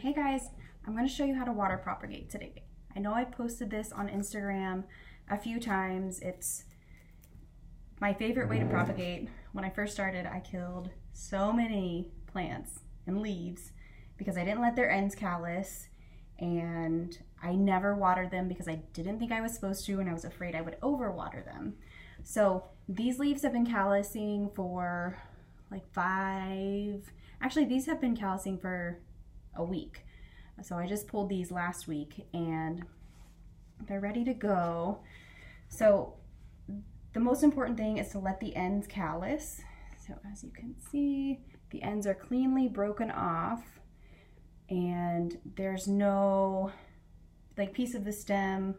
Hey guys, I'm going to show you how to water propagate today. I know I posted this on Instagram a few times. It's my favorite way to propagate. When I first started, I killed so many plants and leaves because I didn't let their ends callus, and I never watered them because I didn't think I was supposed to, and I was afraid I would overwater them. So these leaves have been callusing for like these have been callusing for a week. So I just pulled these last week and they're ready to go. So the most important thing is to let the ends callus. So as you can see, the ends are cleanly broken off and there's no like piece of the stem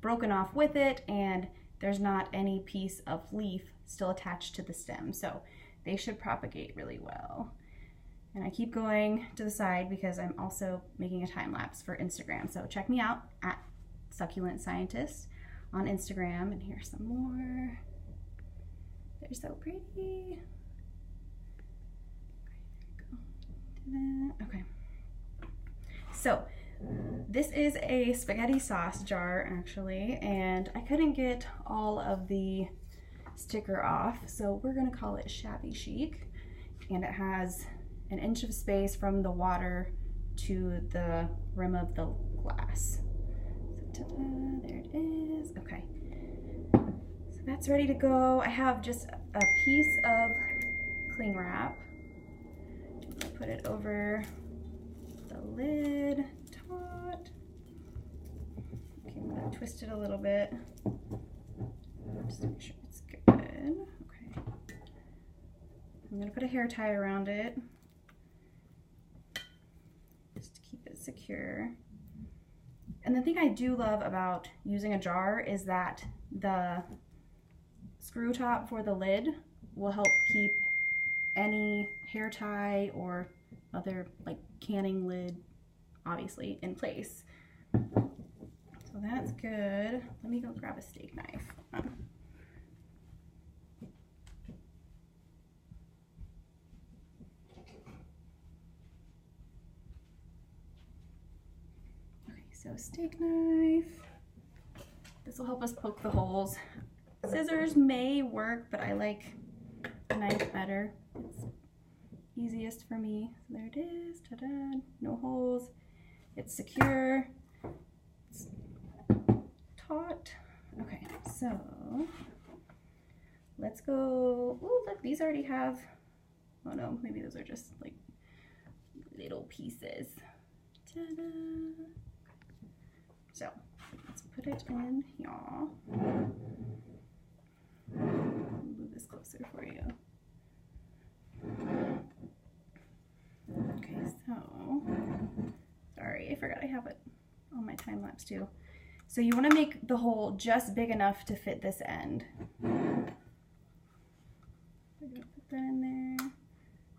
broken off with it, and there's not any piece of leaf still attached to the stem. So they should propagate really well. And I keep going to the side because I'm also making a time lapse for Instagram. So check me out at Succulent Scientist on Instagram. And here's some more. They're so pretty. Okay. So this is a spaghetti sauce jar actually, and I couldn't get all of the sticker off, so we're gonna call it shabby chic. And it has an inch of space from the water to the rim of the glass. So ta-da, there it is. Okay, so that's ready to go. I have just a piece of cling wrap. I'm gonna put it over the lid, taut. Okay, I'm gonna twist it a little bit just to make sure it's good. Okay, I'm gonna put a hair tie around it just to keep it secure. And the thing I do love about using a jar is that the screw top for the lid will help keep any hair tie or other like canning lid obviously in place. So that's good. Let me go grab a steak knife. So steak knife, this will help us poke the holes. Scissors may work, but I like a knife better. It's easiest for me. So there it is, ta-da, no holes. It's secure, it's taut. Okay, so let's go. Oh, look, these already have, oh no, maybe those are just like little pieces. Ta-da. So let's put it in here. Move this closer for you. Okay, so sorry, I forgot I have it on my time lapse too. So you want to make the hole just big enough to fit this end. We're gonna put that in there,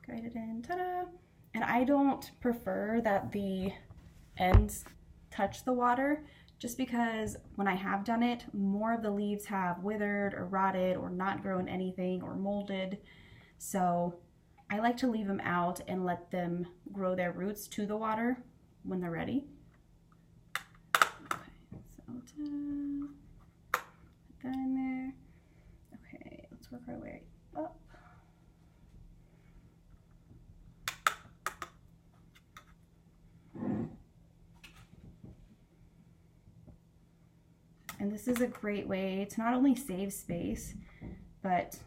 guide it in, ta-da! And I don't prefer that the ends touch the water, just because when I have done it, more of the leaves have withered or rotted or not grown anything or molded. So I like to leave them out and let them grow their roots to the water when they're ready. Okay, so put that in there. Okay, let's work our way up. And this is a great way to not only save space, but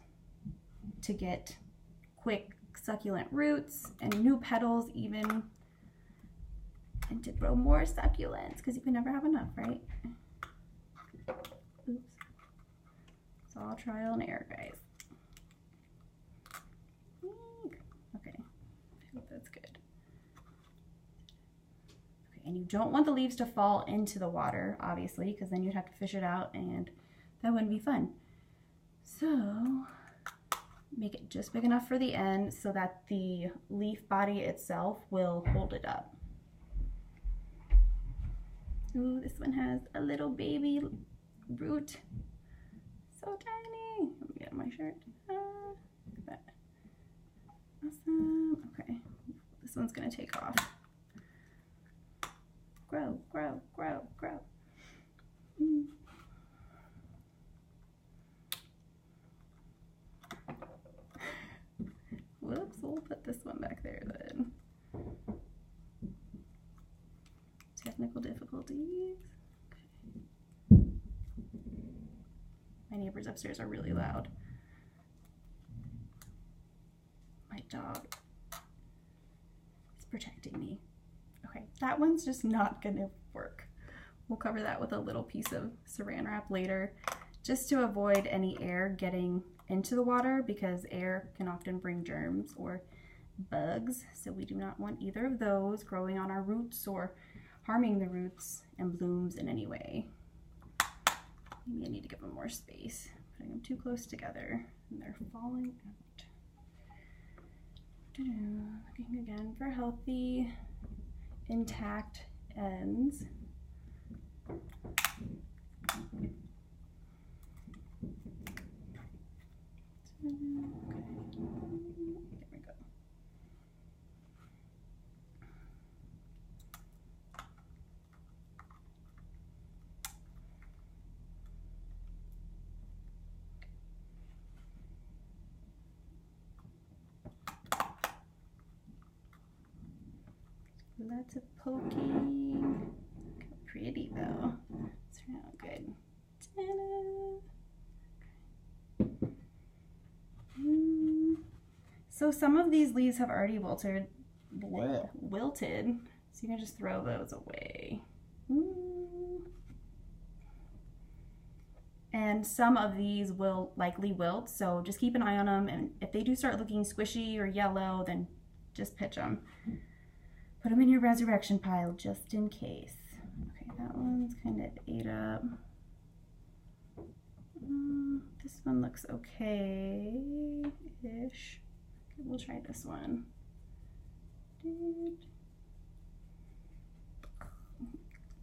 to get quick succulent roots and new petals even, and to grow more succulents, because you can never have enough, right? Oops. It's all trial and error, guys. Okay, I hope that's good. And you don't want the leaves to fall into the water, obviously, because then you'd have to fish it out and that wouldn't be fun. So make it just big enough for the end so that the leaf body itself will hold it up. Ooh, this one has a little baby root. So tiny. Let me get on my shirt. Look at that. Awesome. Okay. This one's going to take off. grow, grow, grow, grow. Whoops, we'll put this one back there then. Technical difficulties. Okay. My neighbors upstairs are really loud. My dog is protecting me. Okay, that one's just not gonna work. We'll cover that with a little piece of saran wrap later, just to avoid any air getting into the water, because air can often bring germs or bugs, so we do not want either of those growing on our roots or harming the roots and blooms in any way. Maybe I need to give them more space. Putting them too close together and they're falling out. Looking again for healthy, intact ends. Okay. There we go. Lots of poking. Pretty though. It's real good. Ta-da! So some of these leaves have already wilted, so you can just throw those away. And some of these will likely wilt, so just keep an eye on them, and if they do start looking squishy or yellow, then just pitch them. Put them in your resurrection pile just in case. Okay, that one's kind of ate up. This one looks okay-ish. Okay, we'll try this one.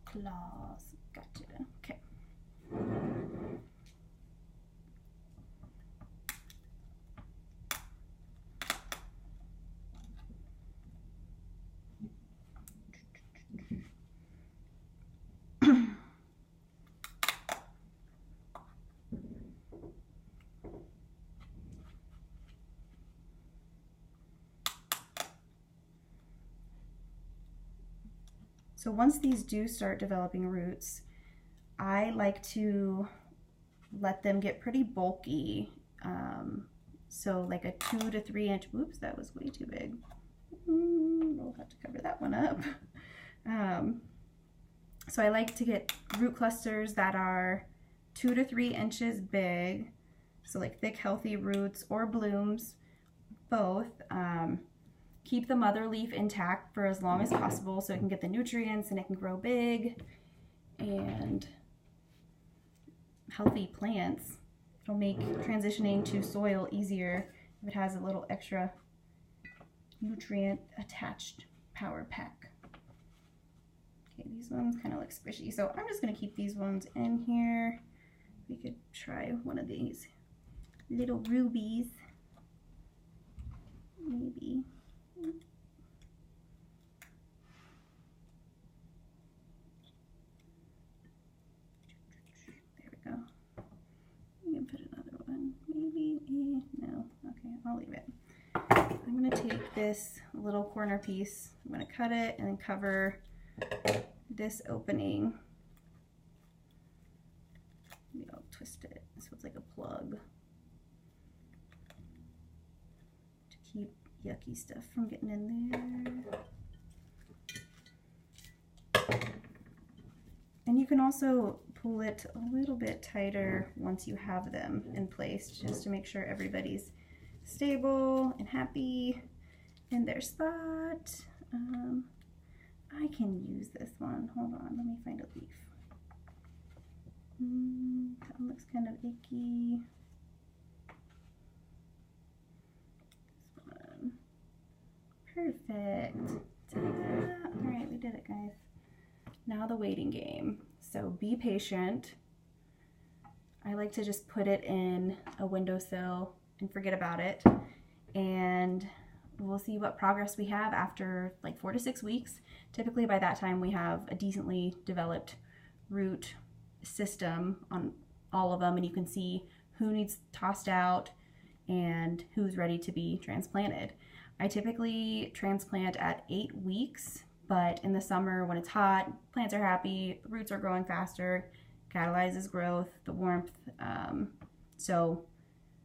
Claws, gotcha, okay. So once these do start developing roots, I like to let them get pretty bulky. So like a 2 to 3 inch, oops, that was way too big. We'll have to cover that one up. So I like to get root clusters that are 2 to 3 inches big. So like thick, healthy roots or blooms, both. Keep the mother leaf intact for as long as possible so it can get the nutrients and it can grow big. And healthy plants, it'll make transitioning to soil easier if it has a little extra nutrient attached power pack. Okay, these ones kind of look squishy, so I'm just going to keep these ones in here. We could try one of these little rubies, maybe. There we go. We can put another one, maybe. No, okay, I'll leave it. I'm going to take this little corner piece, I'm going to cut it and then cover this opening. Maybe I'll twist it so it's like a plug to keep yucky stuff from getting in there. And you can also pull it a little bit tighter once you have them in place, just to make sure everybody's stable and happy in their spot. I can use this one. Hold on, let me find a leaf. That one looks kind of icky. This one. Perfect. Ta-da! All right, we did it, guys. Now the waiting game. So be patient. I like to just put it in a windowsill and forget about it. And we'll see what progress we have after like 4 to 6 weeks. Typically by that time we have a decently developed root system on all of them, and you can see who needs tossed out and who's ready to be transplanted. I typically transplant at 8 weeks, but in the summer when it's hot, plants are happy, the roots are growing faster, catalyzes growth, the warmth, so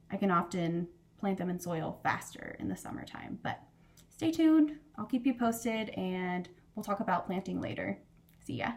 I can often plant them in soil faster in the summertime. But stay tuned, I'll keep you posted, and we'll talk about planting later. See ya.